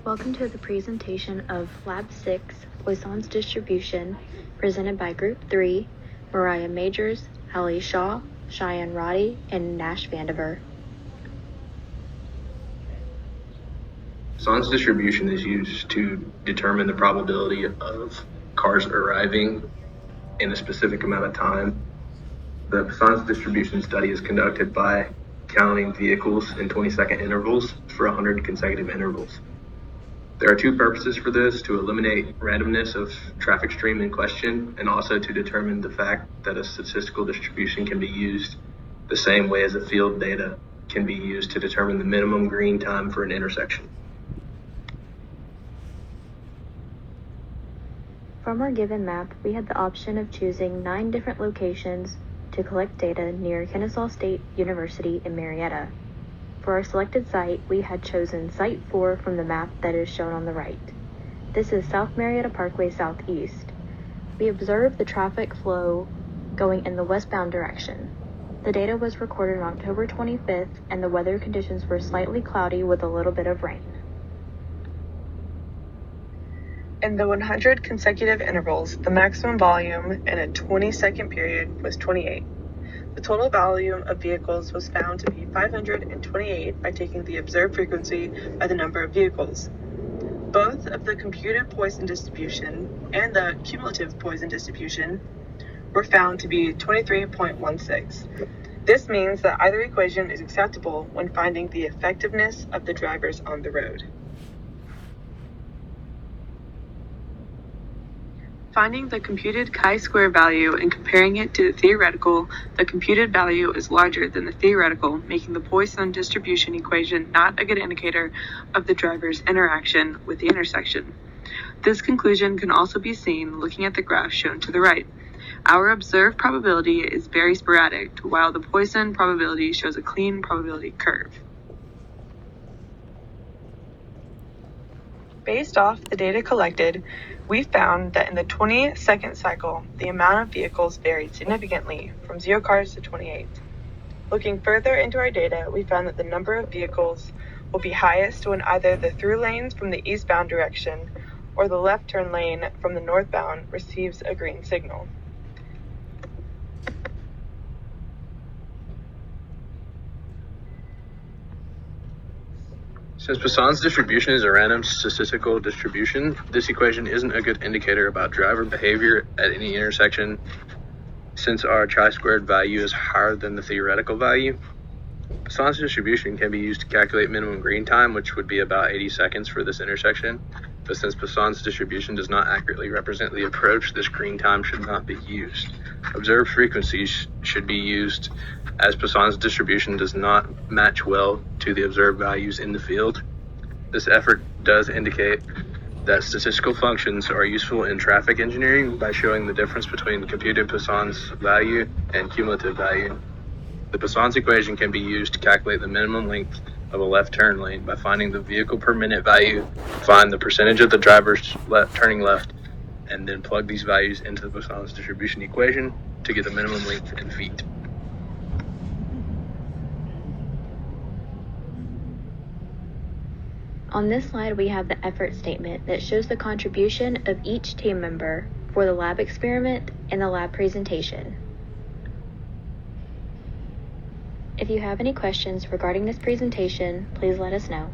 Welcome to the presentation of Lab 6, Poisson's Distribution, presented by Group 3, Mariah Majors, Hallie Shaw, Cheyenne Roddy, and Nash Vandiver. Poisson's distribution is used to determine the probability of cars arriving in a specific amount of time. The Poisson's distribution study is conducted by counting vehicles in 20-second intervals for 100 consecutive intervals. There are two purposes for this: to eliminate randomness of traffic stream in question, and also to determine the fact that a statistical distribution can be used the same way as a field data can be used to determine the minimum green time for an intersection. From our given map, we had the option of choosing 9 different locations to collect data near Kennesaw State University in Marietta. For our selected site, we had chosen Site 4 from the map that is shown on the right. This is South Marietta Parkway Southeast. We observed the traffic flow going in the westbound direction. The data was recorded on October 25th, and the weather conditions were slightly cloudy with a little bit of rain. In the 100 consecutive intervals, the maximum volume in a 20-second period was 28. The total volume of vehicles was found to be 528 by taking the observed frequency by the number of vehicles. Both of the computed Poisson distribution and the cumulative Poisson distribution were found to be 23.16. This means that either equation is acceptable when finding the effectiveness of the drivers on the road. Finding the computed chi-square value and comparing it to the theoretical, the computed value is larger than the theoretical, making the Poisson distribution equation not a good indicator of the driver's interaction with the intersection. This conclusion can also be seen looking at the graph shown to the right. Our observed probability is very sporadic, while the Poisson probability shows a clean probability curve. Based off the data collected, we found that in the 20-second cycle, the amount of vehicles varied significantly from 0 cars to 28. Looking further into our data, we found that the number of vehicles will be highest when either the through lanes from the eastbound direction or the left turn lane from the northbound receives a green signal. Since Poisson's distribution is a random statistical distribution, this equation isn't a good indicator about driver behavior at any intersection, since our chi-squared value is higher than the theoretical value. Poisson's distribution can be used to calculate minimum green time, which would be about 80 seconds for this intersection. But since Poisson's distribution does not accurately represent the approach, this green time should not be used. Observed frequencies should be used, as Poisson's distribution does not match well to the observed values in the field. This effort does indicate that statistical functions are useful in traffic engineering by showing the difference between computed Poisson's value and cumulative value. The Poisson's equation can be used to calculate the minimum length of a left turn lane by finding the vehicle per minute value, find the percentage of the drivers turning left, and then plug these values into the Poisson's distribution equation to get the minimum length in feet. On this slide, we have the effort statement that shows the contribution of each team member for the lab experiment and the lab presentation. If you have any questions regarding this presentation, please let us know.